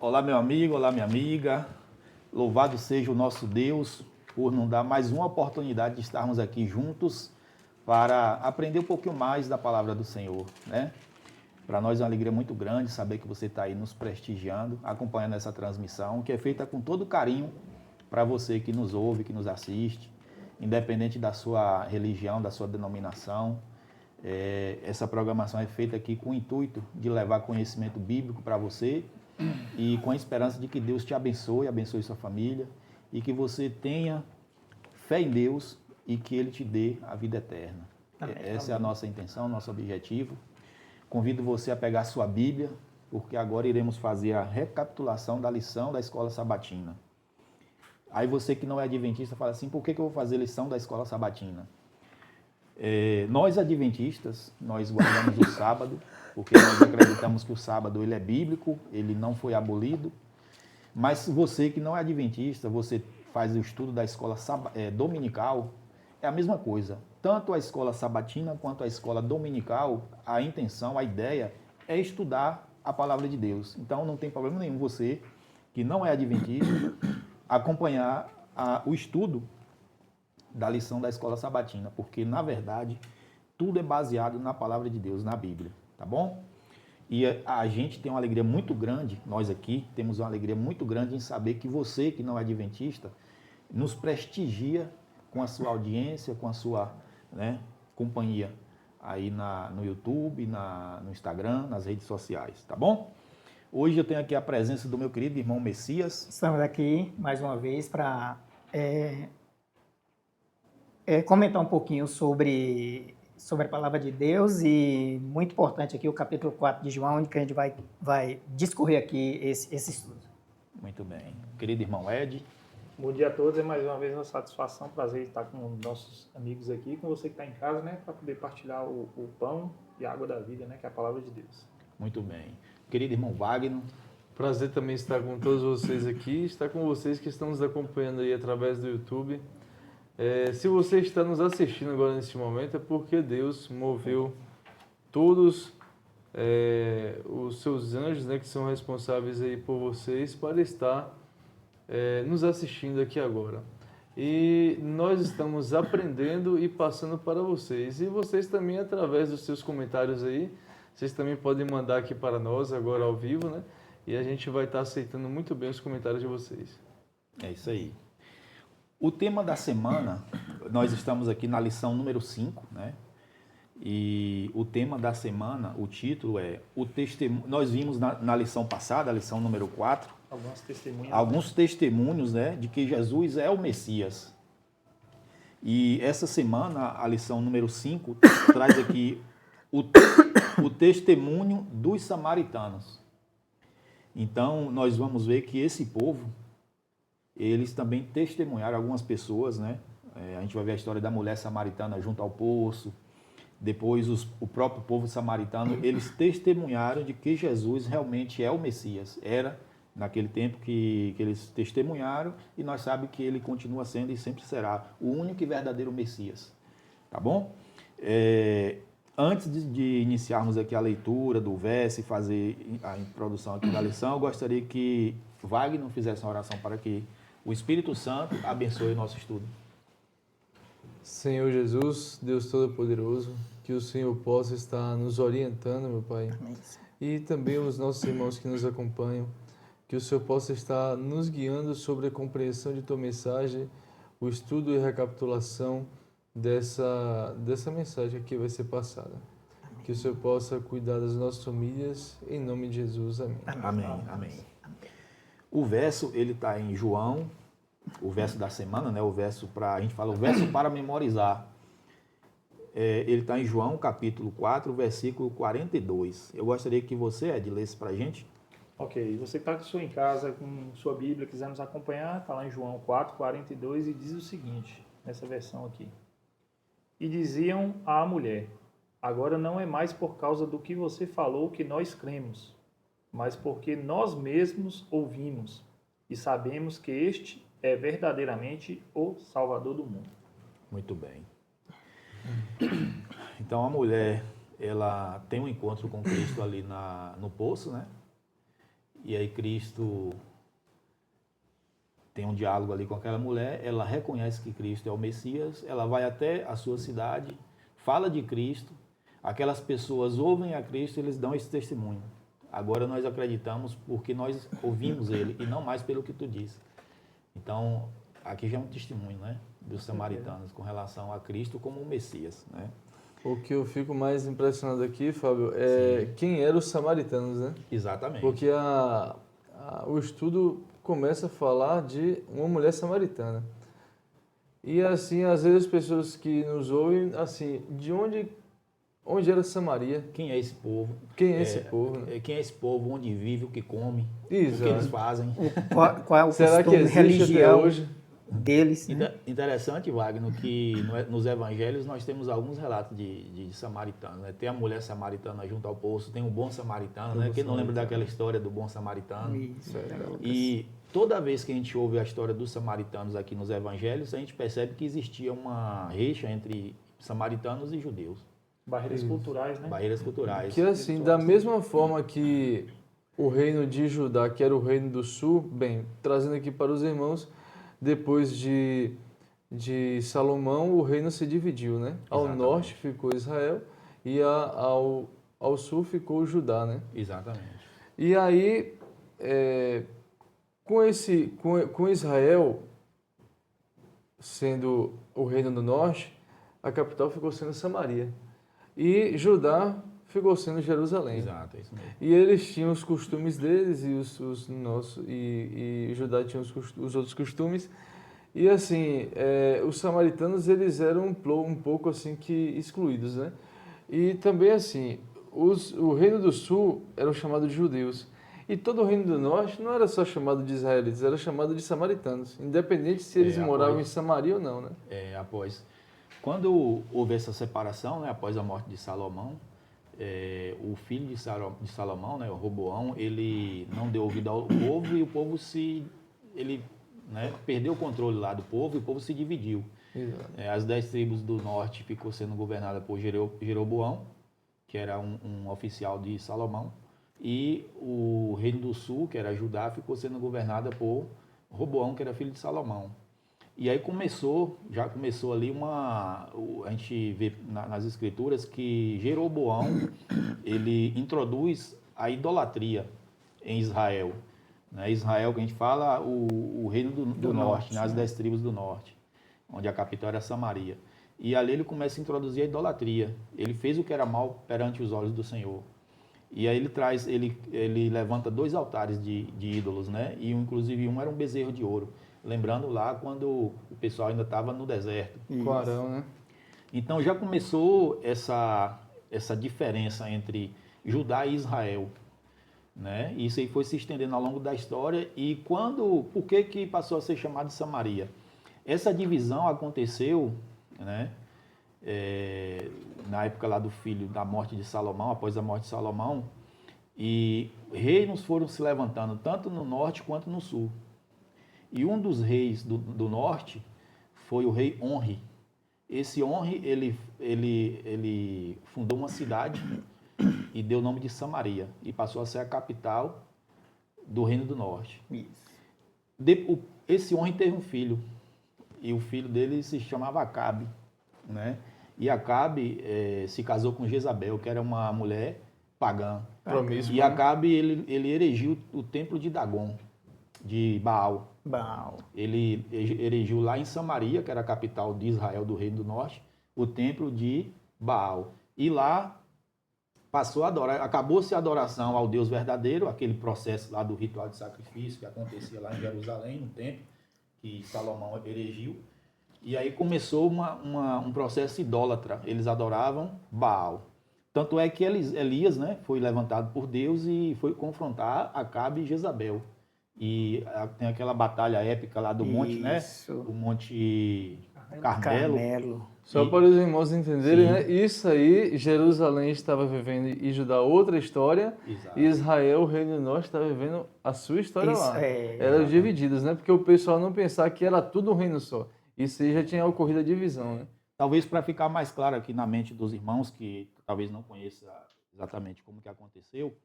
Olá, meu amigo, olá, minha amiga. Louvado seja o nosso Deus por nos dar mais uma oportunidade de estarmos aqui juntos para aprender um pouquinho mais da palavra do Senhor, né? Para nós é uma alegria muito grande saber que você está aí nos prestigiando, acompanhando essa transmissão, que é feita com todo carinho para você que nos ouve, que nos assiste, independente da sua religião, da sua denominação. Essa programação é feita aqui com o intuito de levar conhecimento bíblico para você e com a esperança de que Deus te abençoe, abençoe sua família e que você tenha fé em Deus e que Ele te dê a vida eterna. Amém. Essa é a nossa intenção, nosso objetivo. Convido você a pegar sua Bíblia, porque agora iremos fazer a recapitulação da lição da escola sabatina. Aí você que não é adventista fala assim, por que eu vou fazer lição da escola sabatina? Nós adventistas, nós guardamos o sábado, porque nós acreditamos que o sábado ele é bíblico, ele não foi abolido. Mas você que não é adventista, você faz o estudo da escola dominical, é a mesma coisa. Tanto a escola sabatina quanto a escola dominical, a intenção, a ideia é estudar a palavra de Deus. Então não tem problema nenhum você que não é adventista acompanhar o estudo da lição da escola sabatina, porque na verdade tudo é baseado na palavra de Deus, na Bíblia, tá bom? E a gente tem uma alegria muito grande, nós aqui temos uma alegria muito grande em saber que você que não é adventista nos prestigia com a sua audiência, com a sua companhia aí no YouTube, no Instagram, nas redes sociais, tá bom? Hoje eu tenho aqui a presença do meu querido irmão Messias. Estamos aqui mais uma vez para comentar um pouquinho sobre a palavra de Deus e muito importante aqui o capítulo 4 de João, onde que a gente vai discorrer aqui esse estudo. Muito bem. Querido irmão Ed. Bom dia a todos, é mais uma vez uma satisfação, prazer estar com nossos amigos aqui, com você que está em casa, né, para poder partilhar o pão e a água da vida, né, que é a palavra de Deus. Muito bem. Querido irmão Wagner. Prazer também estar com todos vocês aqui, estar com vocês que estão nos acompanhando aí através do YouTube. Se você está nos assistindo agora neste momento, é porque Deus moveu todos os seus anjos, né, que são responsáveis aí por vocês, para estar nos assistindo aqui agora. E nós estamos aprendendo e passando para vocês. E vocês também, através dos seus comentários aí, vocês também podem mandar aqui para nós agora ao vivo, né? E a gente vai estar aceitando muito bem os comentários de vocês. É isso aí. O tema da semana, nós estamos aqui na lição número 5, né? E o tema da semana, o título é o testemunho. Nós vimos na lição passada, a lição número 4, alguns testemunhos, né, de que Jesus é o Messias. E essa semana, a lição número 5 traz aqui o testemunho dos samaritanos. Então, nós vamos ver que esse povo, eles também testemunharam algumas pessoas, né? A gente vai ver a história da mulher samaritana junto ao poço. Depois, o próprio povo samaritano, eles testemunharam de que Jesus realmente é o Messias. Era naquele tempo que eles testemunharam e nós sabemos que ele continua sendo e sempre será o único e verdadeiro Messias. Tá bom? Antes de iniciarmos aqui a leitura do verso e fazer a introdução aqui da lição, eu gostaria que Wagner fizesse uma oração para que o Espírito Santo abençoe o nosso estudo. Senhor Jesus, Deus Todo-Poderoso, que o Senhor possa estar nos orientando, meu Pai, e também os nossos irmãos que nos acompanham, que o Senhor possa estar nos guiando sobre a compreensão de Tua mensagem, o estudo e recapitulação dessa mensagem que vai ser passada. Que o Senhor possa cuidar das nossas famílias, em nome de Jesus. Amém. Amém. Amém. O verso, ele está em João, o verso da semana, né? A gente fala o verso para memorizar. Ele está em João, capítulo 4, versículo 42. Eu gostaria que você, Ed, lesse para a gente. Ok, você que está em casa com sua Bíblia, quiser nos acompanhar, está lá em João 4, 42 e diz o seguinte, nessa versão aqui. E diziam à mulher, agora não é mais por causa do que você falou que nós cremos, mas porque nós mesmos ouvimos e sabemos que este é verdadeiramente o Salvador do mundo. Muito bem. Então a mulher, ela tem um encontro com Cristo ali no poço, né? E aí Cristo tem um diálogo ali com aquela mulher, ela reconhece que Cristo é o Messias, ela vai até a sua cidade, fala de Cristo, aquelas pessoas ouvem a Cristo e eles dão esse testemunho. Agora nós acreditamos porque nós ouvimos ele e não mais pelo que tu disse. Então, aqui já é um testemunho, né, dos samaritanos com relação a Cristo como o Messias, né? O que eu fico mais impressionado aqui, Fábio, é quem eram os samaritanos, né? Exatamente. Porque o estudo começa a falar de uma mulher samaritana. E assim, às vezes as pessoas que nos ouvem, assim, de onde era Samaria? Quem é esse povo? Quem é esse povo? Né? Quem é esse povo? Onde vive? O que come? Exato. O que eles fazem? Qual é o Será que costume, existe até religião hoje? deles? Né? Interessante, Wagner, que nos evangelhos nós temos alguns relatos de samaritanos, né? Tem a mulher samaritana junto ao poço, tem o bom samaritano, né? Quem não lembra daquela história do bom samaritano? Isso, E toda vez que a gente ouve a história dos samaritanos aqui nos evangelhos, a gente percebe que existia uma rixa entre samaritanos e judeus. Barreiras culturais, né? Barreiras culturais. Que assim, da mesma forma que o reino de Judá, que era o reino do sul, bem, trazendo aqui para os irmãos, depois de Salomão, o reino se dividiu, né? Ao Exatamente. norte ficou Israel e ao sul ficou Judá, né? Exatamente. E aí, com Israel sendo o reino do norte, a capital ficou sendo Samaria. E Judá ficou sendo Jerusalém. Exato, é isso mesmo. E eles tinham os costumes deles e os nossos, e Judá tinha os outros costumes. E assim, os samaritanos eles eram um pouco assim que excluídos, né? E também assim, o reino do sul era chamado de judeus. E todo o reino do norte não era só chamado de israelitas, era chamado de samaritanos, independente se eles moravam em Samaria ou não, né? Quando houve essa separação, né, após a morte de Salomão, o filho de Salomão, né, o Roboão, ele não deu ouvido ao povo e o povo perdeu o controle lá do povo e o povo se dividiu. As 10 tribos do norte ficou sendo governada por Jeroboão, que era um oficial de Salomão, e o reino do sul, que era Judá, ficou sendo governada por Roboão, que era filho de Salomão. E aí já começou ali a gente vê nas escrituras que Jeroboão, ele introduz a idolatria em Israel. Né? Israel, que a gente fala, o reino do norte, né? As 10 tribos do norte, onde a capital era Samaria. E ali ele começa a introduzir a idolatria. Ele fez o que era mal perante os olhos do Senhor. E aí ele levanta 2 altares de ídolos, né? E inclusive um era um bezerro de ouro. Lembrando lá quando o pessoal ainda estava no deserto. Com Arão, né? Então já começou essa diferença entre Judá e Israel. Né? Isso aí foi se estendendo ao longo da história. E por que passou a ser chamado de Samaria? Essa divisão aconteceu, né? Na época lá da morte de Salomão, após a morte de Salomão, e reinos foram se levantando tanto no norte quanto no sul. E um dos reis do norte foi o rei Onri. Esse Onri, ele fundou uma cidade e deu o nome de Samaria, e passou a ser a capital do reino do norte. Isso. Esse Onri teve um filho, e o filho dele se chamava Acabe, né? E Acabe se casou com Jezabel, que era uma mulher pagã. Promíscua. E Acabe, ele erigiu o templo de Dagon, de Baal. Ele erigiu lá em Samaria, que era a capital de Israel, do Reino do Norte, o templo de Baal. E lá passou a adorar, acabou-se a adoração ao Deus verdadeiro, aquele processo lá do ritual de sacrifício que acontecia lá em Jerusalém, no templo que Salomão erigiu. E aí começou um processo idólatra. Eles adoravam Baal. Tanto é que Elias, né, foi levantado por Deus e foi confrontar Acabe e Jezabel. E tem aquela batalha épica lá do monte, né? O Monte Carmelo. Só para os irmãos entenderem, né? Isso aí, Jerusalém estava vivendo e Judá outra história. Exato. E Israel, o reino do norte, estava vivendo a sua história lá. Eram exatamente. divididas, né? Porque o pessoal não pensava que era tudo um reino só. Isso aí já tinha ocorrido a divisão, né? Talvez para ficar mais claro aqui na mente dos irmãos, que talvez não conheça exatamente como que aconteceu,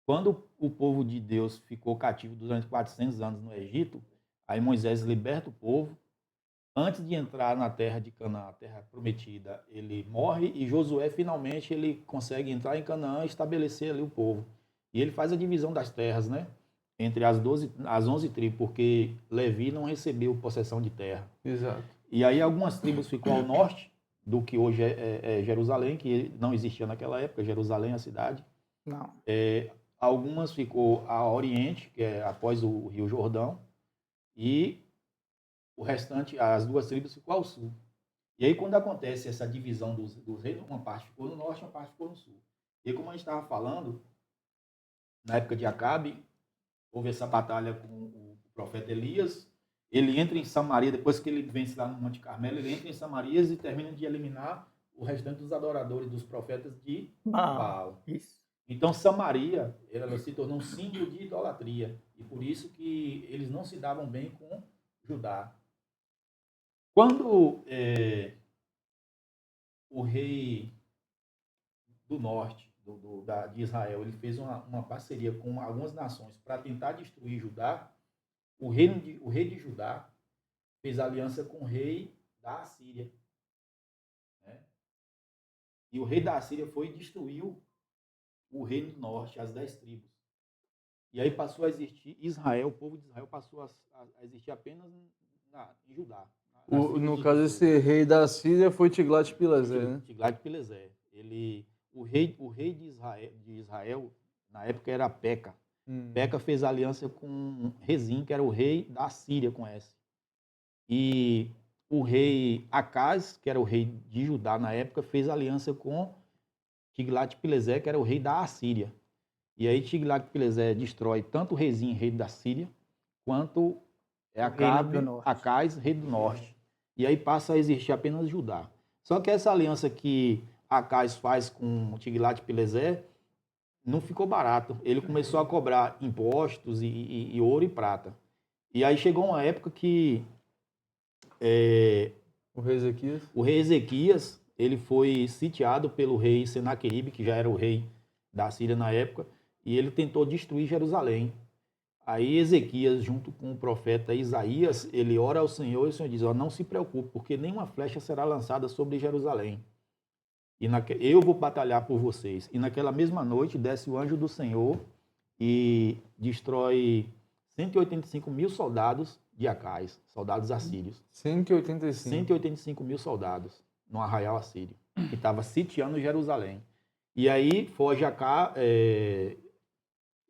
Quando o povo de Deus ficou cativo durante 400 anos no Egito, aí Moisés liberta o povo. Antes de entrar na terra de Canaã, a terra prometida, ele morre e Josué finalmente ele consegue entrar em Canaã e estabelecer ali o povo. E ele faz a divisão das terras, né? Entre as 11 tribos, porque Levi não recebeu possessão de terra. Exato. E aí algumas tribos ficou ao norte do que hoje é Jerusalém, que não existia naquela época, Jerusalém a cidade. Não. Algumas ficou a oriente, que é após o Rio Jordão, e o restante, as 2 tribos, ficou ao sul. E aí, quando acontece essa divisão dos reinos, uma parte ficou no norte, uma parte ficou no sul. E como a gente estava falando, na época de Acabe, houve essa batalha com o profeta Elias. Ele entra em Samaria, depois que ele vence lá no Monte Carmelo, ele entra em Samaria e termina de eliminar o restante dos adoradores, dos profetas de Baal. Isso. Então, Samaria, ela se tornou um símbolo de idolatria. E por isso que eles não se davam bem com Judá. Quando o rei do norte, de Israel, ele fez uma parceria com algumas nações para tentar destruir Judá, o rei de Judá fez aliança com o rei da Assíria. Né? E o rei da Assíria foi e destruiu o reino do norte, as 10 tribos. E aí passou a existir Israel, o povo de Israel passou a existir apenas em Judá. No caso, esse rei da Síria foi Tiglat-Pileser, né? Tiglat-Pileser. O rei de Israel, na época, era Peca. Peca fez aliança com Rezim, que era o rei da Síria, com S. E o rei Acaz, que era o rei de Judá na época, fez aliança com Tiglat-Pileser, que era o rei da Assíria. E aí Tiglat-Pileser destrói tanto o Rezim, rei da Síria, quanto Acaz, rei do norte. E aí passa a existir apenas Judá. Só que essa aliança que Acaz faz com Tiglat-Pileser não ficou barato. Ele começou a cobrar impostos e ouro e prata. E aí chegou uma época que o rei Ezequias ele foi sitiado pelo rei Senaqueribe, que já era o rei da Síria na época, e ele tentou destruir Jerusalém. Aí Ezequias, junto com o profeta Isaías, ele ora ao Senhor e o Senhor diz, não se preocupe, porque nenhuma flecha será lançada sobre Jerusalém. Eu vou batalhar por vocês. E naquela mesma noite desce o anjo do Senhor e destrói 185 mil soldados de Acaz, soldados assírios. 185 mil soldados no arraial assírio, que estava sitiando Jerusalém. E aí foge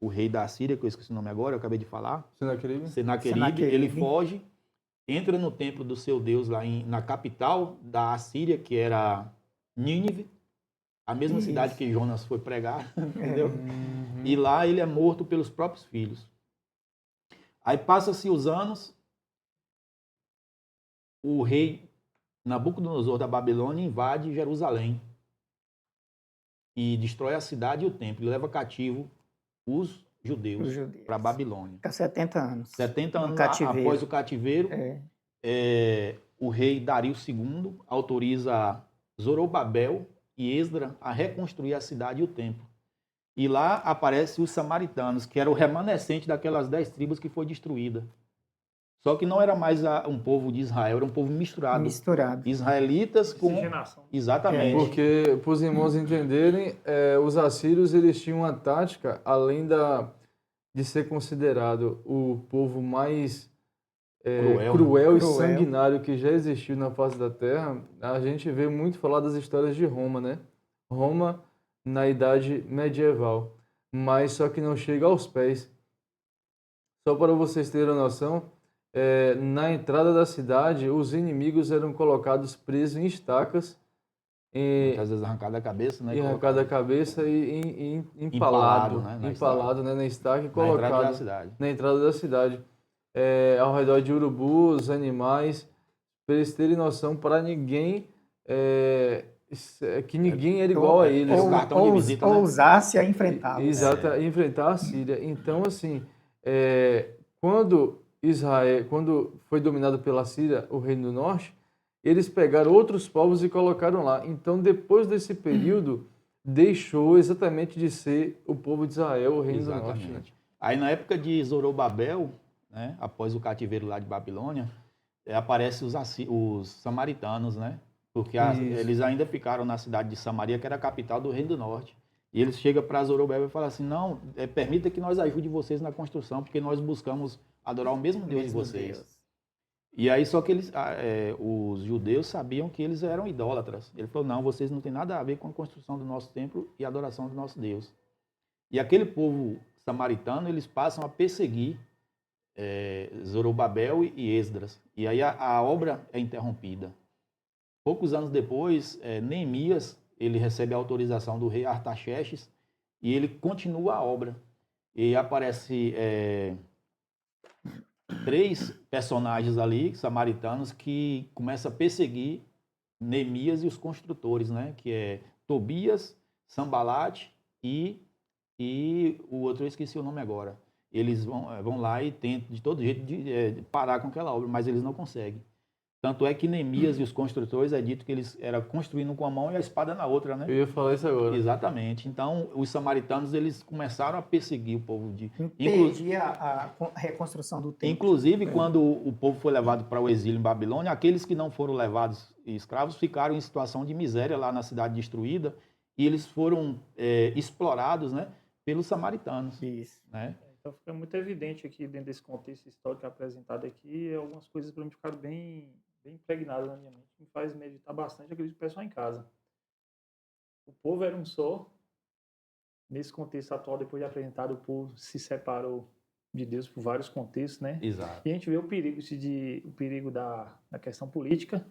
o rei da Síria, que eu esqueci o nome agora, eu acabei de falar. Senaqueribe. Ele foge, entra no templo do seu Deus lá na capital da Assíria, que era Nínive, a mesma cidade que Jonas foi pregar, entendeu? E lá ele é morto pelos próprios filhos. Aí passa-se os anos, o rei Nabucodonosor da Babilônia invade Jerusalém e destrói a cidade e o templo, e leva cativo os judeus para a Babilônia. Fica 70 anos. 70 anos após o cativeiro, o rei Dario II autoriza Zorobabel e Esdra a reconstruir a cidade e o templo. E lá aparecem os samaritanos, que era o remanescente daquelas 10 tribos que foi destruída. Só que não era mais um povo de Israel, era um povo misturado. Israelitas com... Exatamente. Porque, para os irmãos entenderem, os assírios eles tinham uma tática, além de ser considerado o povo mais cruel e sanguinário que já existiu na face da Terra, a gente vê muito falar das histórias de Roma, né? Roma na Idade Medieval, mas só que não chega aos pés. Só para vocês terem a noção, na entrada da cidade, os inimigos eram colocados presos em estacas. Às vezes arrancada a cabeça, né? Arrancada a cabeça e empalado, né, na estaca e colocado na entrada da cidade. Ao redor de urubus, animais, para eles terem noção, para ninguém, que ninguém era igual a eles. Ousasse a enfrentá-los. Exato, enfrentar a Síria. Então, assim, quando foi dominado pela Síria, o Reino do Norte, eles pegaram outros povos e colocaram lá. Então, depois desse período, deixou exatamente de ser o povo de Israel, o reino do norte. Né? Exatamente. Aí na época de Zorobabel, né, após o cativeiro lá de Babilônia, aparecem os samaritanos, né? Porque Isso. eles ainda ficaram na cidade de Samaria, que era a capital do Reino do Norte. E eles chegam para Zorobabel e falam assim, não, permita que nós ajude vocês na construção, porque nós buscamos adorar o mesmo Deus de vocês. E aí só que os judeus sabiam que eles eram idólatras. Ele falou, não, vocês não têm nada a ver com a construção do nosso templo e a adoração do nosso Deus. E aquele povo samaritano, eles passam a perseguir Zorobabel e Esdras. E aí a obra é interrompida. Poucos anos depois, Neemias, ele recebe a autorização do rei Artaxerxes e ele continua a obra. E aparece 3 personagens ali, samaritanos, que começam a perseguir Neemias e os construtores, né? Que é Tobias, Sambalate e o outro eu esqueci o nome agora. Eles vão lá e tentam de todo jeito de parar com aquela obra, mas eles não conseguem. Tanto é que Neemias e os construtores é dito que eles eram construindo com a mão e a espada na outra, né? Eu ia falar isso agora. Exatamente. Então, os samaritanos, eles começaram a perseguir o povo de... Impedir a reconstrução do templo. Inclusive, quando o povo foi levado para o exílio em Babilônia, aqueles que não foram levados escravos ficaram em situação de miséria lá na cidade destruída e eles foram explorados, né, pelos samaritanos. Isso. Né? Então fica muito evidente aqui, dentro desse contexto histórico apresentado aqui, algumas coisas para mim ficaram bem impregnadas na minha mente, me faz meditar bastante, acredito que o pessoal em casa. O povo era um só. Nesse contexto atual, depois de apresentado, o povo se separou de Deus por vários contextos, né? Exato. E a gente vê o perigo da questão política,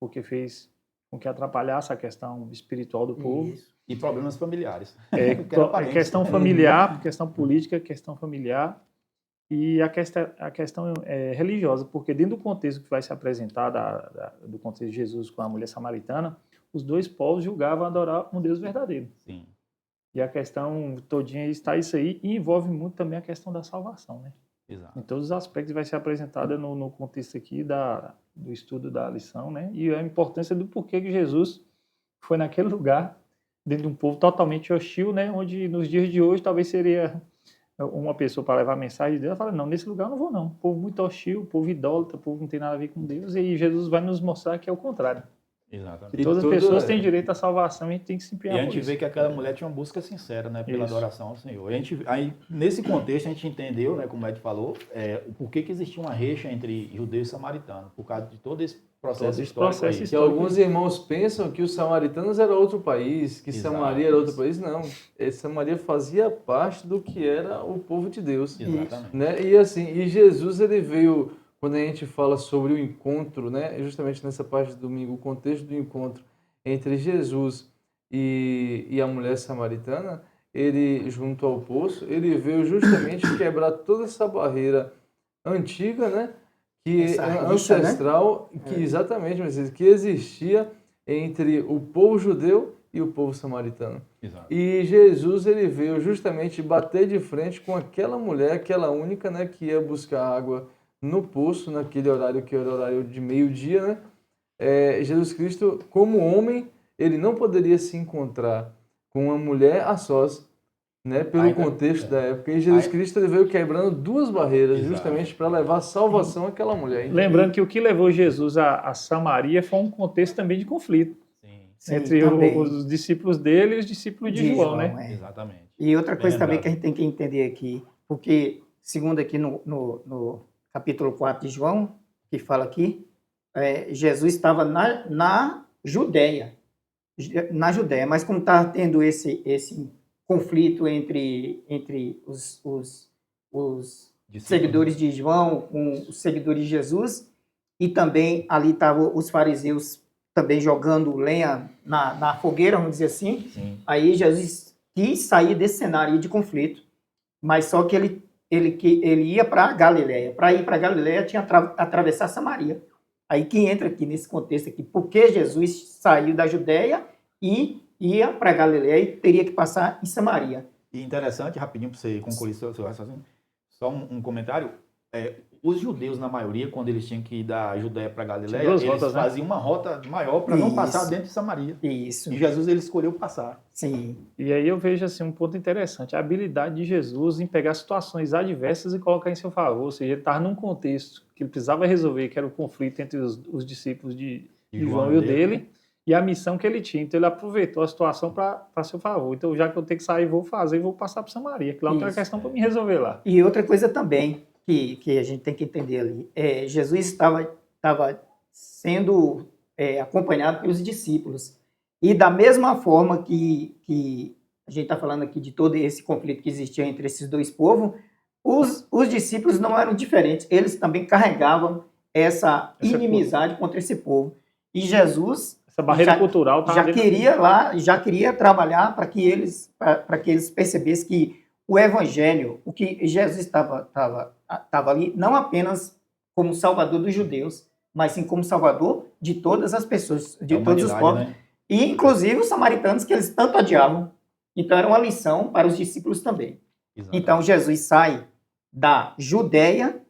porque fez com que atrapalhasse a questão espiritual do povo. Isso. E problemas familiares. Questão familiar, questão política, questão familiar e a questão religiosa, porque dentro do contexto que vai se apresentar, do contexto de Jesus com a mulher samaritana, os 2 povos julgavam adorar um Deus verdadeiro. Sim. E a questão todinha está isso aí, e envolve muito também a questão da salvação, né? Exato. Em todos os aspectos vai ser apresentada no contexto aqui do estudo da lição, né? E a importância do porquê que Jesus foi naquele lugar, dentro de um povo totalmente hostil, né? Onde nos dias de hoje talvez seria uma pessoa para levar a mensagem de Deus, ela fala, não, nesse lugar eu não vou não. Povo muito hostil, povo idólatra, povo não tem nada a ver com Deus, e Jesus vai nos mostrar que é o contrário. Exatamente. Que todas as pessoas têm direito à salvação e a gente tem que se E empenhar a gente por vê isso. que aquela mulher tinha uma busca sincera, né, pela Isso. adoração ao Senhor. Aí, nesse contexto, a gente entendeu, né, como o Ed falou, o porquê que existia uma rixa entre judeus e samaritanos, por causa de todo esse processo histórico aí. Que alguns irmãos pensam que os samaritanos era outro país, que Exato. Samaria era outro país. Não, Samaria fazia parte do que era o povo de Deus. Exatamente. Né? E assim, e Jesus, ele veio, quando a gente fala sobre o encontro, né, justamente nessa parte do domingo, o contexto do encontro entre Jesus e a mulher samaritana, ele, junto ao poço, ele veio justamente quebrar toda essa barreira antiga, né, que Essa rixa, ancestral, que exatamente, mas que existia entre o povo judeu e o povo samaritano. Exato. E Jesus, ele veio justamente bater de frente com aquela mulher, aquela única, né, que ia buscar água no poço, naquele horário que era o horário de meio-dia, né? Jesus Cristo, como homem, ele não poderia se encontrar com uma mulher a sós, né, pelo contexto da época. E Jesus Cristo, ele veio quebrando 2 barreiras, Exato. justamente para levar salvação àquela mulher. Lembrando que o que levou Jesus a Samaria foi um contexto também de conflito Sim. entre os discípulos dele e os discípulos de João, né? Exatamente. E outra coisa Bem também lembrado. que a gente tem que entender aqui, porque, segundo aqui no capítulo 4 de João, que fala aqui, Jesus estava na Judéia, mas como está tendo esse conflito entre os seguidores de João com os seguidores de Jesus, e também ali estavam os fariseus também jogando lenha na fogueira, vamos dizer assim. Sim. Aí Jesus quis sair desse cenário de conflito, mas só que ele ia para Galiléia. Para ir para Galiléia tinha que atravessar Samaria. Aí que entra aqui nesse contexto aqui, porque Jesus saiu da Judéia e ia para Galiléia e teria que passar em Samaria. E interessante, rapidinho para você concluir seu raciocínio, só um comentário. os judeus, na maioria, quando eles tinham que ir da Judéia para Galiléia, Tinha duas eles rotas, né? faziam uma rota maior para não Isso. passar dentro de Samaria. Isso. E Jesus ele escolheu passar. Sim. E aí eu vejo assim um ponto interessante, a habilidade de Jesus em pegar situações adversas e colocar em seu favor, ou seja, ele estava num contexto que ele precisava resolver, que era o conflito entre os discípulos de João e o dele, e a missão que ele tinha. Então ele aproveitou a situação para seu favor. Então já que eu tenho que sair, vou fazer e vou passar para Samaria, que lá não tem uma Isso. questão para me resolver lá. E outra coisa também que a gente tem que entender ali, Jesus estava sendo acompanhado pelos discípulos. E da mesma forma que a gente está falando aqui de todo esse conflito que existia entre esses dois povos, os discípulos não eram diferentes. Eles também carregavam essa inimizade contra esse povo. E Jesus Essa barreira cultural tá já queria trabalhar para que eles percebessem que o evangelho, o que Jesus estava ali, não apenas como salvador dos judeus, mas sim como salvador de todas as pessoas, de todos os povos, né? e inclusive os samaritanos que eles tanto odiavam. Então era uma lição para os discípulos também. Exatamente. Então Jesus sai da Judéia,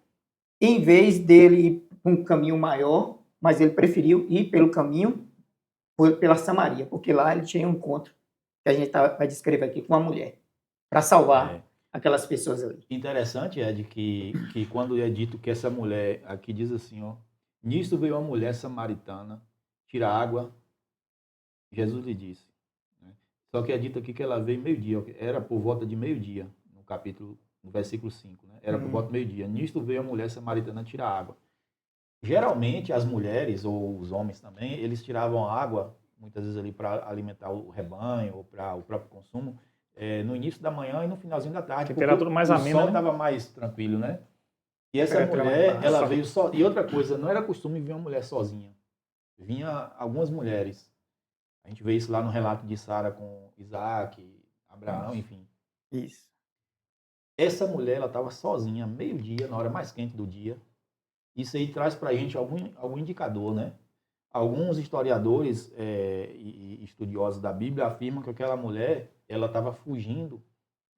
em vez dele ir por um caminho maior, mas ele preferiu ir pelo caminho pela Samaria, porque lá ele tinha um encontro que a gente vai descrever aqui com uma mulher, para salvar aquelas pessoas ali. Interessante, Ed, que quando é dito que essa mulher, aqui diz assim, ó, nisto veio uma mulher samaritana, tira água, Jesus lhe disse. Né? Só que é dito aqui que ela veio meio-dia, era por volta de meio-dia, no versículo 5, né? Era por volta de meio-dia. Nisto veio a mulher samaritana tirar água. Geralmente, as mulheres, ou os homens também, eles tiravam água, muitas vezes ali para alimentar o rebanho, ou para o próprio consumo, no início da manhã e no finalzinho da tarde. Temperatura mais o amena, sol né? estava mais tranquilo, né? E essa Temperatura mulher, mais baixa. ela veio só. E outra coisa, não era costume vir uma mulher sozinha. Vinha algumas mulheres. A gente vê isso lá no relato de Sara com Isaac, Abraão, enfim. Isso. Essa mulher, ela estava sozinha, meio-dia, na hora mais quente do dia. Isso aí traz para a gente algum indicador, né? Alguns historiadores e estudiosos da Bíblia afirmam que aquela mulher, ela estava fugindo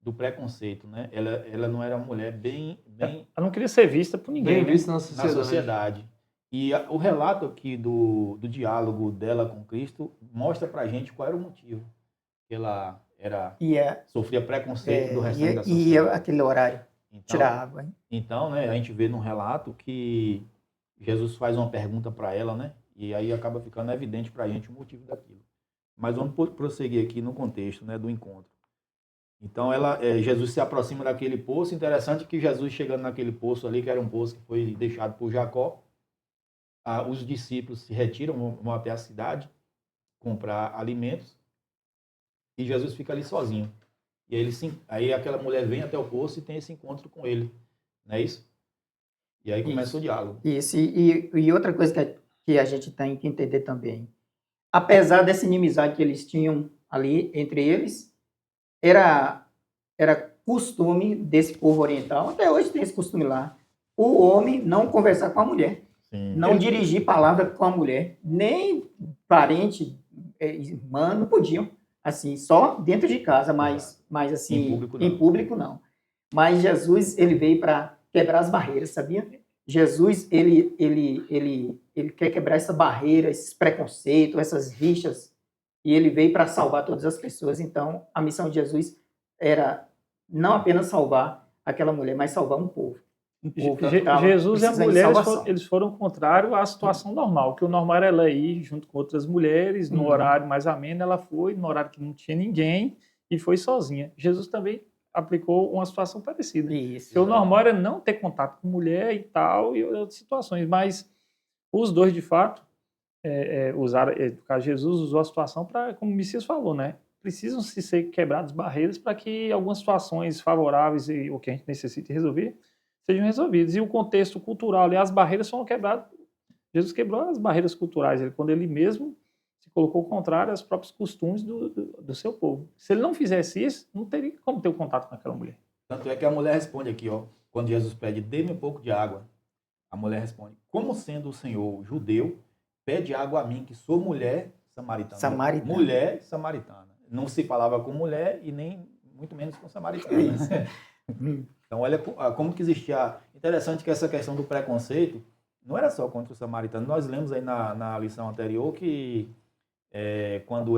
do preconceito, né? Ela não era uma mulher bem Ela não queria ser vista por ninguém. Bem né? visto na na sociedade. sociedade. E o relato aqui do diálogo dela com Cristo mostra para a gente qual era o motivo que ela sofria preconceito do restante da E sociedade. aquele horário, Então, tirar água. Hein? Então, né, a gente vê no relato que Jesus faz uma pergunta para ela, né? E aí acaba ficando evidente para a gente o motivo daquilo. Mas vamos prosseguir aqui no contexto, né, do encontro. Então, Jesus se aproxima daquele poço. Interessante que Jesus chegando naquele poço ali, que era um poço que foi deixado por Jacó, os discípulos se retiram, vão até a cidade comprar alimentos e Jesus fica ali sozinho. E aí aquela mulher vem até o poço e tem esse encontro com ele. Não é isso? E aí começa o diálogo. Isso. E outra coisa que a gente tem que entender também. Apesar dessa inimizade que eles tinham ali entre eles, era costume desse povo oriental, até hoje tem esse costume lá, o homem não conversar com a mulher. Sim. Não dirigir palavra com a mulher. Nem parente, irmã, não podiam. Assim, só dentro de casa, mas assim, Em público, não. Mas Jesus, ele veio para quebrar as barreiras, sabia? Jesus, ele quer quebrar essa barreira, esses preconceitos, essas rixas, e ele veio para salvar todas as pessoas. Então, a missão de Jesus era não apenas salvar aquela mulher, mas salvar um povo. Jesus e a mulher, salvação. eles foram contrários à situação normal, que o normal era ela ir junto com outras mulheres, no horário mais ameno, ela foi, no horário que não tinha ninguém, e foi sozinha. Jesus também aplicou uma situação parecida. Isso. Porque o normal era não ter contato com mulher e tal, e outras situações, mas os dois, de fato, usaram, no caso, Jesus usou a situação para, como o Messias falou, né? Precisam se ser quebradas barreiras para que algumas situações favoráveis ou que a gente necessite resolver sejam resolvidas. E o contexto cultural e as barreiras foram quebradas. Jesus quebrou as barreiras culturais, quando ele mesmo se colocou contrário aos próprios costumes do seu povo. Se ele não fizesse isso, não teria como ter o contato com aquela mulher. Tanto é que a mulher responde aqui, ó, quando Jesus pede, dê-me um pouco de água, a mulher responde, como sendo o Senhor judeu, pede água a mim, que sou mulher samaritana. Mulher samaritana. Não se falava com mulher e nem muito menos com samaritana. Então, olha como que existia. Interessante que essa questão do preconceito não era só contra o samaritano. Nós lemos aí na lição anterior que quando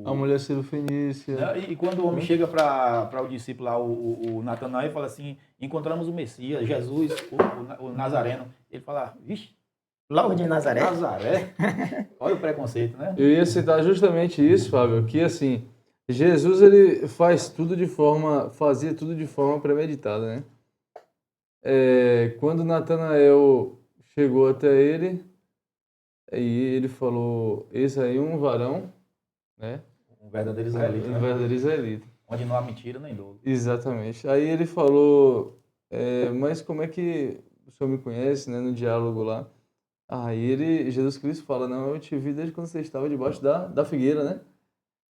A mulher cirofenícia. né, e quando o homem chega para o discípulo lá, o Natanael, e fala assim: encontramos o Messias, Jesus, o Nazareno. Ele fala: vixe, Logo de Nazaré. Nazaré? Olha o preconceito, né? Eu ia citar justamente isso, Fábio, que assim, Jesus ele fazia tudo de forma premeditada, né? Quando Natanael chegou até ele, aí ele falou, esse aí é um varão, né? Um verdadeiro israelita, Um né? verdadeiro israelita. Onde não há mentira nem dolo. Exatamente. Aí ele falou, mas como é que o senhor me conhece, né? No diálogo lá. Aí Jesus Cristo fala, não, eu te vi desde quando você estava debaixo da figueira, né?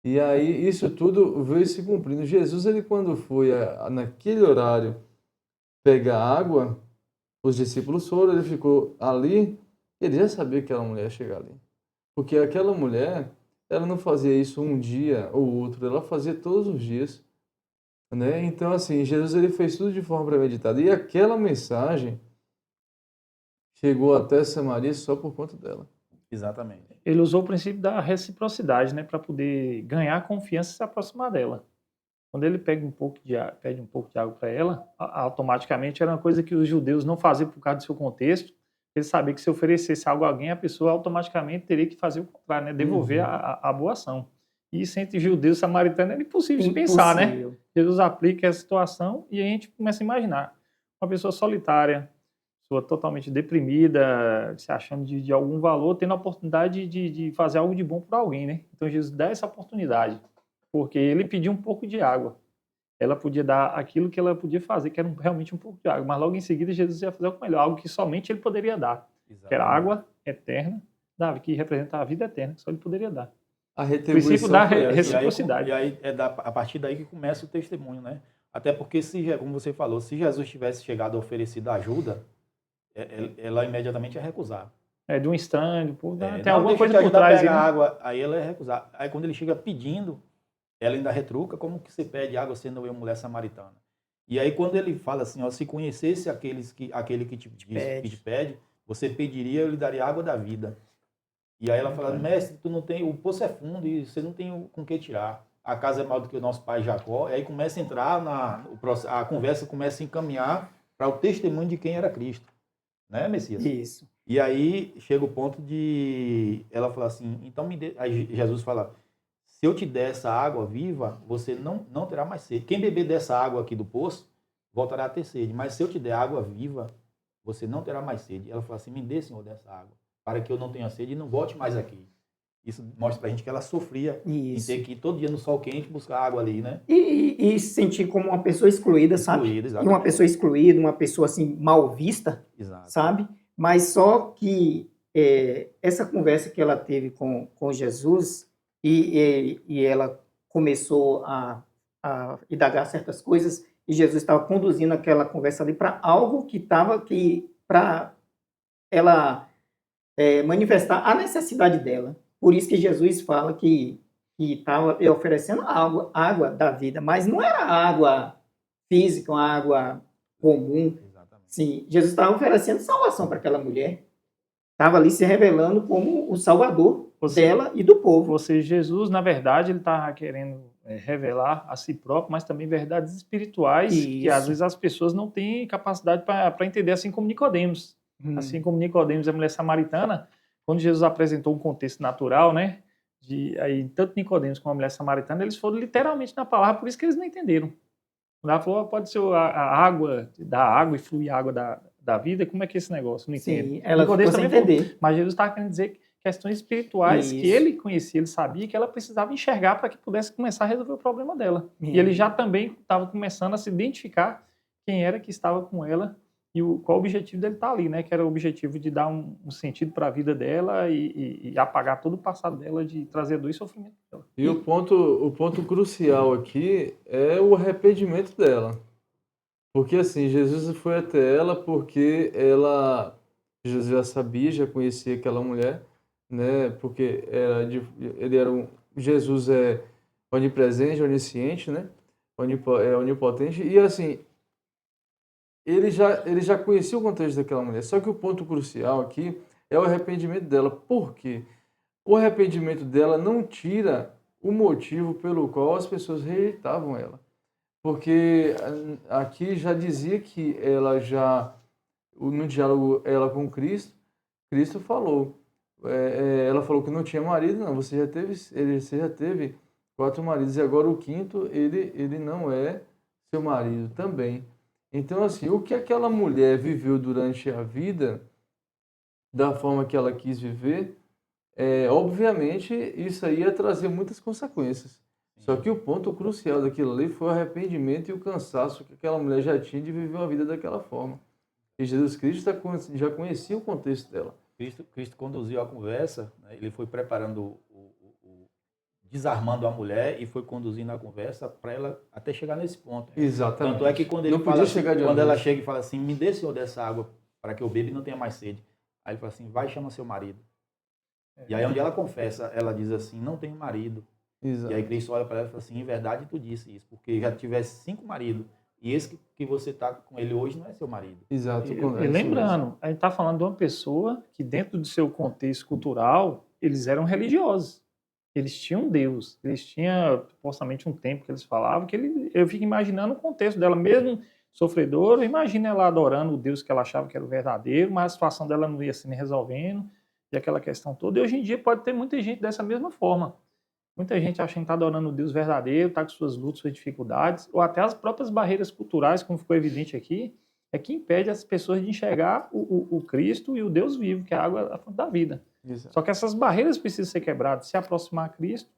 E aí isso tudo veio se cumprindo. Jesus, ele quando foi naquele horário pegar água, os discípulos foram, ele ficou ali, ele já sabia que aquela mulher ia chegar ali. Porque aquela mulher, ela não fazia isso um dia ou outro, ela fazia todos os dias, né? Então, assim, Jesus, ele fez tudo de forma premeditada. E aquela mensagem chegou até Samaria só por conta dela. Exatamente. Ele usou o princípio da reciprocidade, né, para poder ganhar confiança e se aproximar dela. Quando ele pede um pouco de água para ela, automaticamente era uma coisa que os judeus não faziam por causa do seu contexto. Ele sabia que se oferecesse algo a alguém, a pessoa automaticamente teria que fazer o contrário, né, devolver a boa ação. E isso entre judeus e samaritanos é impossível de pensar, né? Impossível. Jesus aplica essa situação e a gente começa a imaginar uma pessoa solitária, pessoa totalmente deprimida, se achando de algum valor, tendo a oportunidade de fazer algo de bom por alguém, né? Então Jesus dá essa oportunidade, porque ele pediu um pouco de água. Ela podia dar aquilo que ela podia fazer, que era realmente um pouco de água, mas logo em seguida Jesus ia fazer algo melhor, algo que somente ele poderia dar, que era água eterna, que representa a vida eterna, que só ele poderia dar. A O retribuição princípio da foi essa. reciprocidade. E aí a partir daí que começa o testemunho, né? Até porque, como você falou, se Jesus tivesse chegado a oferecer ajuda, ela imediatamente ia recusar. De um estranho, tem Não, alguma deixa coisa eu te por ajudar a trás aí, pegar né? água, aí ela ia recusar. Aí quando ele chega pedindo, ela ainda retruca, como que você pede água sendo eu mulher samaritana? E aí quando ele fala assim, ó, se conhecesse aquele que te pede, você pediria, eu lhe daria água da vida. E aí ela fala, mestre, tu não tem, o poço é fundo e você não tem com que tirar. A casa é maior do que o nosso pai Jacó. E aí começa a entrar a conversa começa a encaminhar para o testemunho de quem era Cristo, né, Messias? Isso. E aí chega o ponto de ela falar assim, então aí Jesus fala, se eu te der essa água viva, você não terá mais sede. Quem beber dessa água aqui do poço, voltará a ter sede. Mas se eu te der água viva, você não terá mais sede. Ela fala assim, me dê, Senhor, dessa água, para que eu não tenha sede e não volte mais aqui. Isso mostra pra gente que ela sofria em ter que ir todo dia no sol quente buscar água ali, né? E se sentir como uma pessoa excluída, sabe? Excluída, E uma exatamente. pessoa excluída, uma pessoa assim, mal vista, Exato. sabe? Mas só que essa conversa que ela teve com Jesus e ela começou a indagar certas coisas e Jesus estava conduzindo aquela conversa ali para algo que estava para ela manifestar a necessidade dela. Por isso que Jesus fala que estava oferecendo água da vida, mas não era água física, uma água comum. Exatamente. Sim, Jesus estava oferecendo salvação para aquela mulher. Estava ali se revelando como o salvador dela e do povo. Ou seja, Jesus, na verdade, ele estava querendo revelar a si próprio, mas também verdades espirituais que às vezes as pessoas não têm capacidade para entender, assim como Nicodemos. Assim como Nicodemos, a mulher samaritana, quando Jesus apresentou um contexto natural, né? Aí, tanto Nicodemos como a mulher samaritana, eles foram literalmente na palavra, por isso que eles não entenderam. Quando ela falou, pode ser a água, da água e fluir água da vida, como é que é esse negócio? Não entendo. Sim, ela ficou sem entender. Mas Jesus estava querendo dizer questões espirituais que ele conhecia, ele sabia que ela precisava enxergar para que pudesse começar a resolver o problema dela. E ele já também estava começando a se identificar quem era que estava com ela e qual o objetivo dele estar ali, né? Que era o objetivo de dar um sentido para a vida dela e apagar todo o passado dela, de trazer dor e sofrimento dela. E o ponto crucial aqui é o arrependimento dela. Porque assim, Jesus foi até ela porque Jesus já sabia, já conhecia aquela mulher, né? Porque Jesus é onipresente, onisciente, né? É onipotente. E assim, ele já conhecia o contexto daquela mulher. Só que o ponto crucial aqui é o arrependimento dela. Por quê? O arrependimento dela não tira o motivo pelo qual as pessoas rejeitavam ela. Porque aqui já dizia que ela já, no diálogo ela com Cristo, Cristo falou, ela falou que não tinha marido, não, você já teve 4 maridos e agora o quinto, ele não é seu marido também. Então, assim, o que aquela mulher viveu durante a vida, da forma que ela quis viver, obviamente isso aí ia trazer muitas consequências. Só que o ponto crucial daquilo ali foi o arrependimento e o cansaço que aquela mulher já tinha de viver uma vida daquela forma. E Jesus Cristo já conhecia o contexto dela. Cristo conduziu a conversa, né? Ele foi preparando, desarmando a mulher e foi conduzindo a conversa para ela até chegar nesse ponto. Exatamente. Tanto é que quando ele Não fala podia assim, chegar de uma quando ela vez. chega e fala assim, me dê, Senhor, dessa água para que eu beba e não tenha mais sede. Aí ele fala assim, vai, chama seu marido. E aí onde ela confessa, ela diz assim, não tenho marido. Exato. E aí Cristo olha para ela e fala assim, em verdade tu disse isso, porque já tivesse 5 maridos, e esse que você está com ele hoje não é seu marido. Exato. E É isso lembrando, a gente está falando de uma pessoa que, dentro do seu contexto cultural, eles eram religiosos. Eles tinham Deus. Eles tinham, supostamente, um tempo que eles falavam, eu fico imaginando o contexto dela, mesmo sofredora, imagina ela adorando o Deus que ela achava que era o verdadeiro, mas a situação dela não ia se resolvendo, e aquela questão toda. E hoje em dia pode ter muita gente dessa mesma forma. Muita gente acha que está adorando o Deus verdadeiro, está com suas lutas, suas dificuldades, ou até as próprias barreiras culturais, como ficou evidente aqui, é que impede as pessoas de enxergar o Cristo e o Deus vivo, que é a água, a fonte da vida. Exato. Só que essas barreiras precisam ser quebradas, se aproximar a Cristo.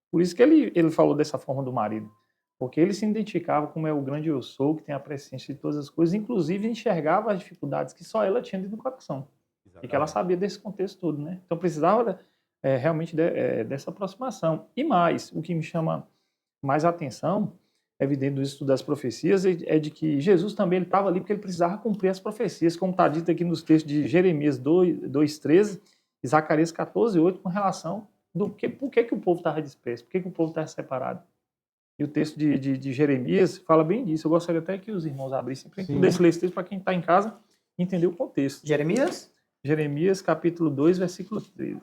Por isso que ele falou dessa forma do marido. Porque ele se identificava como é o grande eu sou, que tem a presciência de todas as coisas, inclusive enxergava as dificuldades que só ela tinha dentro do coração. E que ela sabia desse contexto todo, né? Então precisava realmente dessa aproximação. E mais, o que me chama mais atenção, evidente do estudo das profecias, é de que Jesus também estava ali porque ele precisava cumprir as profecias, como está dito aqui nos textos de Jeremias 2:13 e Zacarias 14:8, com relação por que o povo estava disperso, por que o povo estava separado. E o texto de Jeremias fala bem disso. Eu gostaria até que os irmãos abrissem para ler esse texto para quem está em casa entender o contexto. Jeremias? Jeremias, capítulo 2, versículo 13.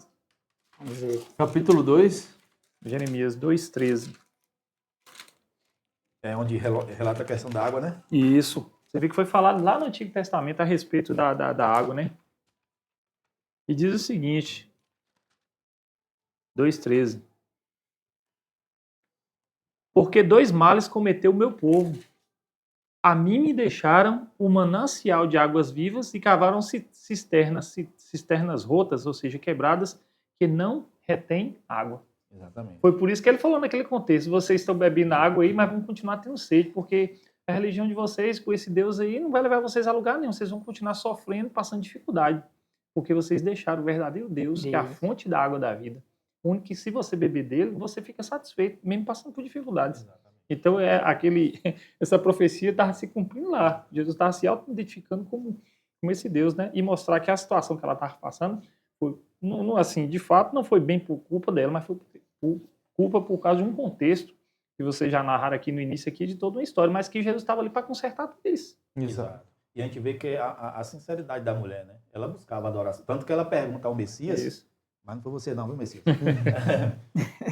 Vamos ver. Capítulo 2. Jeremias 2:13. É onde relata a questão da água, né? Isso. Você vê que foi falado lá no Antigo Testamento a respeito da água, né? E diz o seguinte, 2:13. Porque 2 males cometeu o meu povo. A mim me deixaram o manancial de águas vivas e cavaram cisternas rotas, ou seja, quebradas, que não retém água. Exatamente. Foi por isso que ele falou naquele contexto, vocês estão bebendo água aí, mas vão continuar tendo sede, porque a religião de vocês, com esse Deus aí, não vai levar vocês a lugar nenhum, vocês vão continuar sofrendo, passando dificuldade, porque vocês deixaram o verdadeiro Deus, que é a fonte da água da vida. O único que, se você beber dele, você fica satisfeito, mesmo passando por dificuldades. Exatamente. Então, essa profecia estava se cumprindo lá. Jesus estava se auto-identificando como esse Deus, né? E mostrar que a situação que ela estava passando, assim, de fato, não foi bem por culpa dela, mas foi culpa por causa de um contexto que vocês já narraram aqui no início aqui de toda uma história, mas que Jesus estava ali para consertar tudo isso. Exato. E a gente vê que a sinceridade da mulher, né? Ela buscava adoração. Tanto que ela pergunta ao Messias, Isso. mas não foi você não, viu, Messias?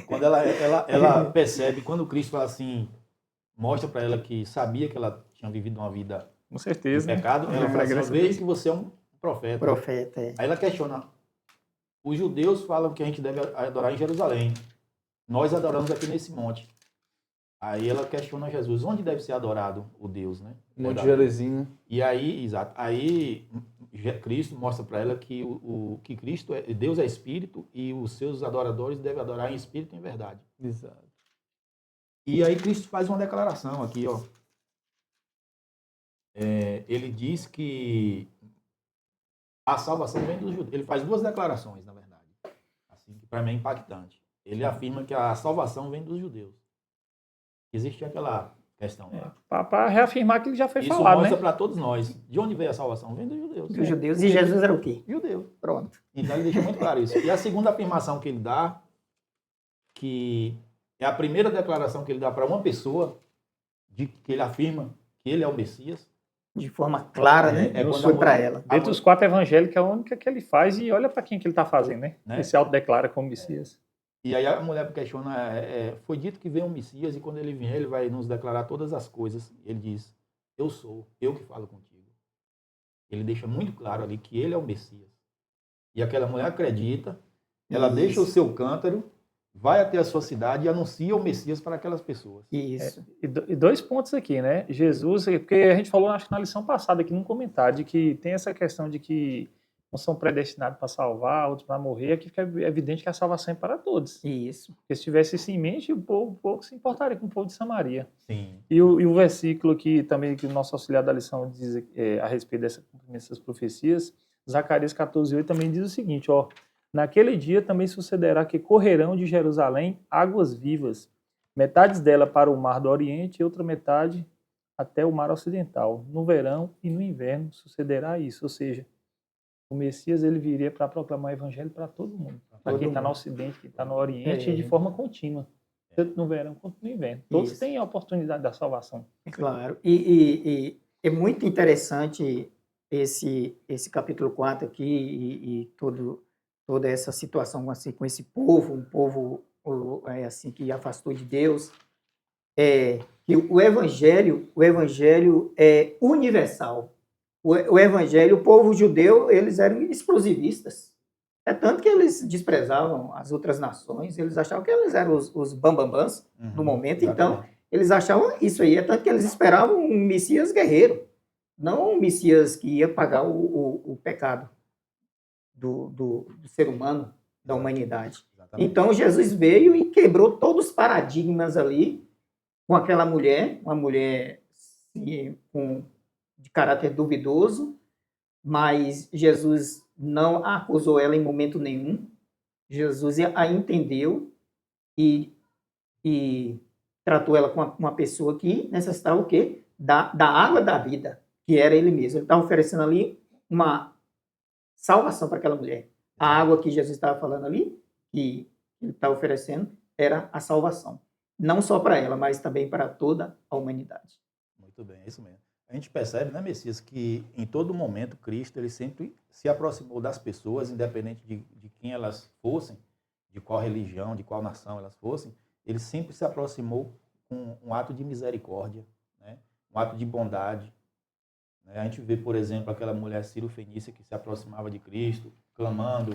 Quando ela percebe, quando Cristo fala assim, mostra para ela que sabia que ela tinha vivido uma vida Com de certeza. pecado, ela fala assim, eu vejo que você é um profeta. Profeta, é. Aí ela questiona, os judeus falam que a gente deve adorar em Jerusalém. Nós adoramos aqui nesse monte. Aí ela questiona Jesus, onde deve ser adorado o Deus, né? Monte Gerizim, né? E aí, exato, aí Cristo mostra para ela que que Deus é espírito e os seus adoradores devem adorar em espírito e em verdade. Exato. E aí Cristo faz uma declaração aqui, ó. Ele diz que a salvação vem dos judeus. Ele faz 2 declarações, na verdade. Assim, que para mim é impactante. Ele afirma que a salvação vem dos judeus. Existe aquela questão lá. Para reafirmar que ele já foi Isso falado, mostra né? para todos nós. De onde veio a salvação? Vem dos judeus. Dos judeus. E Jesus era o quê? Judeu. Pronto. Então ele deixa muito claro isso. E a segunda afirmação que ele dá, que é a primeira declaração que ele dá para uma pessoa, de que ele afirma que ele é o Messias, de forma clara, né? É quando Foi a para mulher- ela. Dentre os 4 evangélicos, é a única que ele faz e olha para quem que ele está fazendo, né? Né? Ele se autodeclara como Messias. E aí a mulher questiona, foi dito que vem um Messias e quando ele vier, ele vai nos declarar todas as coisas. Ele diz, eu sou, eu que falo contigo. Ele deixa muito claro ali que ele é o Messias. E aquela mulher acredita, ela Isso. deixa o seu cântaro, vai até a sua cidade e anuncia o Messias para aquelas pessoas. Isso. E 2 pontos aqui, né? Jesus, porque a gente falou, acho que na lição passada aqui num comentário, de que tem essa questão de que uns são predestinados para salvar, outros para morrer, aqui fica evidente que a salvação é para todos. Isso. Porque se tivesse isso em mente, o povo pouco se importaria com o povo de Samaria. Sim. E o versículo que também que o nosso auxiliar da lição diz a respeito dessas profecias, Zacarias 14:8 também diz o seguinte, ó, naquele dia também sucederá que correrão de Jerusalém águas vivas, metades dela para o mar do Oriente e outra metade até o mar ocidental. No verão e no inverno sucederá isso, ou seja, o Messias ele viria para proclamar o evangelho para todo mundo, para todo quem está no mundo. Ocidente, quem está no Oriente, É. de forma contínua, tanto no verão quanto no inverno. Todos Isso. têm a oportunidade da salvação. Claro. E é muito interessante esse capítulo 4 aqui e toda essa situação assim, com esse povo, um povo assim, que afastou de Deus. Que o evangelho é universal. O evangelho, o povo judeu, eles eram exclusivistas. É tanto que eles desprezavam as outras nações, eles achavam que eles eram os bambambãs do momento, então Exatamente. eles achavam isso aí, é tanto que eles esperavam um Messias guerreiro, não um Messias que ia pagar o pecado do ser humano, da humanidade. Exatamente. Então Jesus veio e quebrou todos os paradigmas ali com aquela mulher, uma mulher sim, de caráter duvidoso, mas Jesus não acusou ela em momento nenhum. Jesus a entendeu e tratou ela como uma pessoa que necessitava o quê? Da água da vida, que era ele mesmo. Ele estava oferecendo ali uma salvação para aquela mulher. A água que Jesus estava falando ali, que ele estava oferecendo, era a salvação. Não só para ela, mas também para toda a humanidade. Muito bem, é isso mesmo. A gente percebe, né, Messias, que em todo momento Cristo ele sempre se aproximou das pessoas, independente de quem elas fossem, de qual religião, de qual nação elas fossem, ele sempre se aproximou com um ato de misericórdia, né, um ato de bondade. Né? A gente vê, por exemplo, aquela mulher Ciro-Fenícia que se aproximava de Cristo, clamando.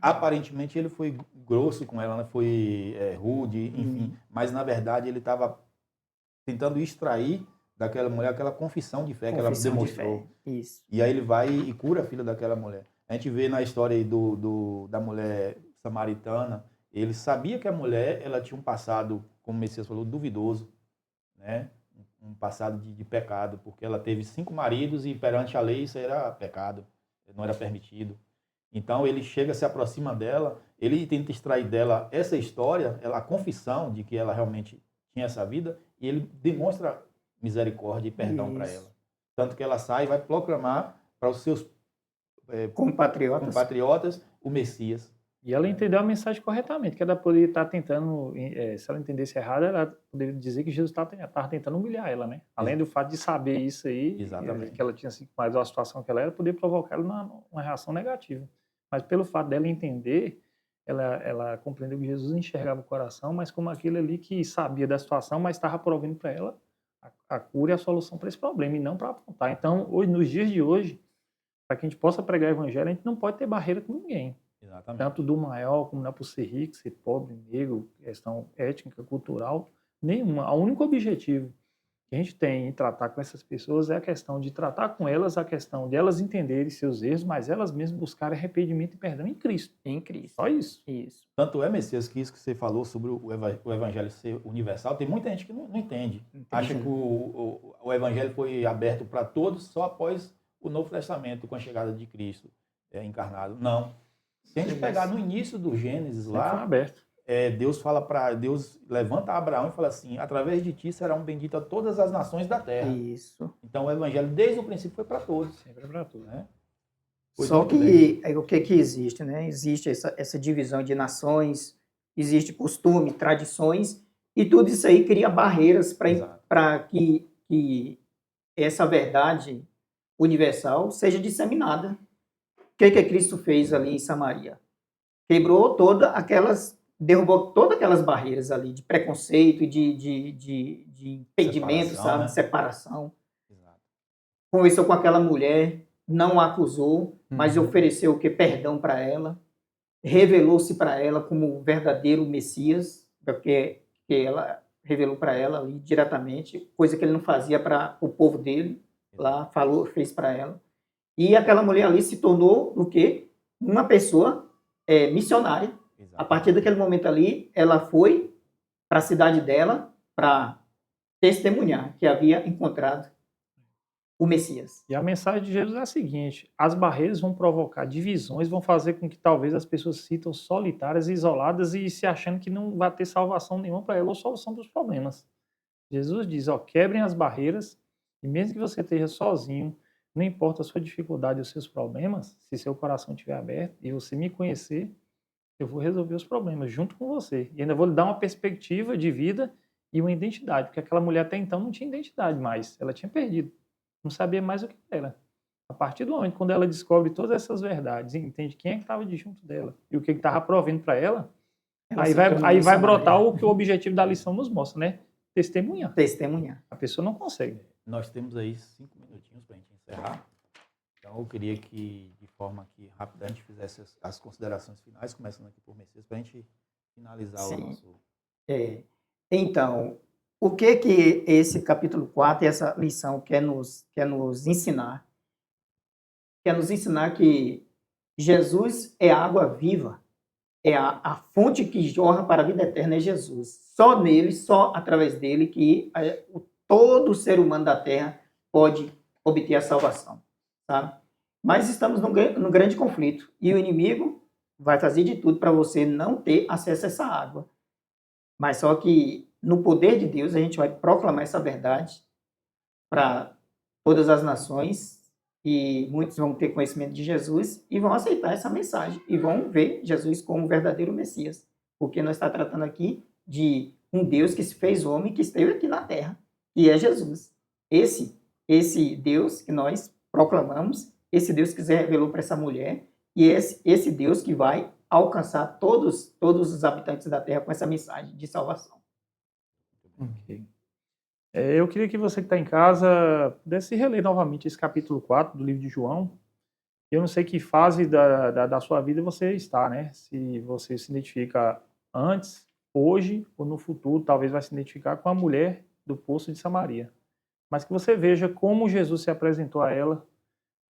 Aparentemente ele foi grosso com ela, né? Foi rude, enfim, mas na verdade ele estava tentando extrair daquela mulher aquela confissão de fé que ela Confissão de demonstrou. fé. Isso. E aí ele vai e cura a filha daquela mulher. A gente vê na história aí da mulher samaritana, ele sabia que a mulher ela tinha um passado, como o Messias falou, duvidoso, né? Um passado de pecado, porque ela teve 5 maridos e perante a lei isso era pecado, não era permitido. Então ele chega, se aproxima dela, ele tenta extrair dela essa história, a confissão de que ela realmente tinha essa vida, e ele demonstra misericórdia e perdão para ela. Tanto que ela sai e vai proclamar para os seus compatriotas o Messias. E ela entendeu a mensagem corretamente, que ela poderia estar tentando, se ela entendesse errado, ela poderia dizer que Jesus estava tentando humilhar ela, né? Além do fato de saber isso aí, Exatamente. que ela tinha 5 mais a situação que ela era, poderia provocar ela uma reação negativa. Mas pelo fato dela entender, ela compreendeu que Jesus enxergava o coração, mas como aquele ali que sabia da situação, mas estava provendo para ela a cura e a solução para esse problema, e não para apontar. Então, hoje, nos dias de hoje, para que a gente possa pregar o evangelho, a gente não pode ter barreira com ninguém. Exatamente. Tanto do maior, como não é por ser rico, ser pobre, negro, questão étnica, cultural, nenhuma. O único objetivo que a gente tem em tratar com essas pessoas é a questão de tratar com elas, a questão de elas entenderem seus erros, mas elas mesmas buscarem arrependimento e perdão em Cristo. Em Cristo. Só isso. Isso. Tanto é, Messias, que isso que você falou sobre o evangelho ser universal, tem muita gente que não entende. Acha que o evangelho foi aberto para todos só após o Novo Testamento, com a chegada de Cristo encarnado. Não. Se a gente pegar no início do Gênesis lá, Aberto. Deus levanta Abraão e fala assim, através de ti serão benditas todas as nações da terra. Isso. Então o evangelho desde o princípio foi para todos. Sempre para tudo. Né? Só que o que existe, né? Existe essa divisão de nações, existe costume, tradições, e tudo isso aí cria barreiras para que essa verdade universal seja disseminada. O que Cristo fez ali em Samaria? Derrubou todas aquelas barreiras ali de preconceito, de impedimento, Separação, sabe? né? De separação. Exato. Conversou com aquela mulher, não a acusou, mas Uhum. ofereceu o que? Perdão para ela. Revelou-se para ela como o verdadeiro Messias, porque que ela revelou para ela ali diretamente, coisa que ele não fazia para o povo dele, lá falou, fez para ela. E aquela mulher ali se tornou o quê? Uma pessoa missionária. A partir daquele momento ali, ela foi para a cidade dela para testemunhar que havia encontrado o Messias. E a mensagem de Jesus é a seguinte: as barreiras vão provocar divisões, vão fazer com que talvez as pessoas se sintam solitárias, isoladas e se achando que não vai ter salvação nenhuma para ela ou solução para os problemas. Jesus diz, ó, quebrem as barreiras e mesmo que você esteja sozinho, não importa a sua dificuldade, os seus problemas, se seu coração estiver aberto e você me conhecer, eu vou resolver os problemas junto com você. E ainda vou lhe dar uma perspectiva de vida e uma identidade, porque aquela mulher até então não tinha identidade mais, ela tinha perdido, não sabia mais o que era. A partir do momento quando ela descobre todas essas verdades e entende quem é que estava de junto dela e o que estava provendo para ela, Ela aí se vai, tornou aí vai missionária. brotar o que o objetivo da lição nos mostra, né? Testemunhar. Testemunhar. A pessoa não consegue. Nós temos aí 5 minutinhos para a gente encerrar. Então, eu queria que, de forma que rápida, a gente fizesse as considerações finais, começando aqui por Messias, para a gente finalizar Sim. o nosso... Então, o que esse capítulo 4 e essa lição quer nos ensinar? Quer nos ensinar que Jesus é a água viva, é a fonte que jorra para a vida eterna é Jesus. Só nele, só através dele que todo ser humano da Terra pode obter a salvação. Tá? Mas estamos num grande conflito e o inimigo vai fazer de tudo para você não ter acesso a essa água. Mas só que no poder de Deus a gente vai proclamar essa verdade para todas as nações e muitos vão ter conhecimento de Jesus e vão aceitar essa mensagem e vão ver Jesus como o verdadeiro Messias, porque nós estamos tratando aqui de um Deus que se fez homem, que esteve aqui na Terra, e é Jesus. Esse Deus que nós proclamamos, esse Deus que se revelou para essa mulher, e esse Deus que vai alcançar todos os habitantes da Terra com essa mensagem de salvação. Ok. Eu queria que você que está em casa pudesse reler novamente esse capítulo 4 do livro de João. Eu não sei que fase da sua vida você está, né? Se você se identifica antes, hoje ou no futuro, talvez vai se identificar com a mulher do poço de Samaria. Mas que você veja como Jesus se apresentou a ela,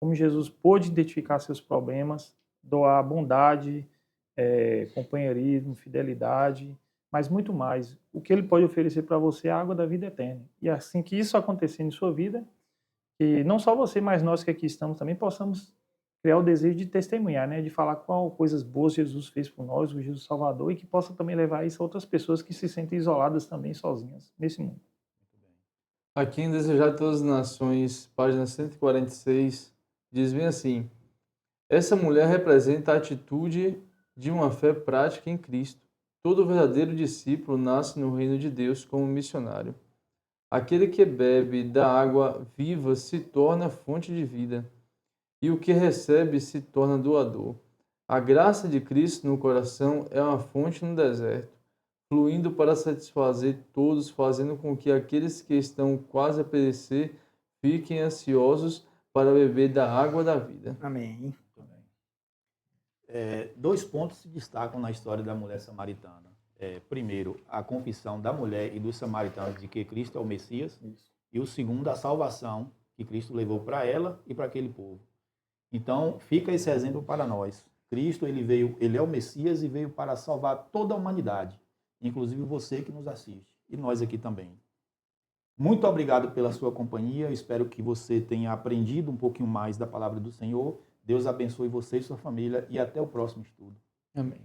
como Jesus pôde identificar seus problemas, doar bondade, companheirismo, fidelidade, mas muito mais. O que ele pode oferecer para você é a água da vida eterna. E assim que isso acontecer em sua vida, que não só você, mas nós que aqui estamos também possamos criar o desejo de testemunhar, né? De falar qual coisas boas Jesus fez por nós, o Jesus Salvador, e que possa também levar isso a outras pessoas que se sentem isoladas também, sozinhas, nesse mundo. Aqui em Desejar Todas as Nações, página 146, diz bem assim: essa mulher representa a atitude de uma fé prática em Cristo. Todo verdadeiro discípulo nasce no reino de Deus como missionário. Aquele que bebe da água viva se torna fonte de vida, e o que recebe se torna doador. A graça de Cristo no coração é uma fonte no deserto, fluindo para satisfazer todos, fazendo com que aqueles que estão quase a perecer fiquem ansiosos para beber da água da vida. Amém. 2 pontos se destacam na história da mulher samaritana. Primeiro, a confissão da mulher e dos samaritanos de que Cristo é o Messias. Isso. E o segundo, a salvação que Cristo levou para ela e para aquele povo. Então, fica esse exemplo para nós. Cristo, ele é o Messias e veio para salvar toda a humanidade, inclusive você que nos assiste, e nós aqui também. Muito obrigado pela sua companhia, espero que você tenha aprendido um pouquinho mais da palavra do Senhor. Deus abençoe você e sua família e até o próximo estudo. Amém.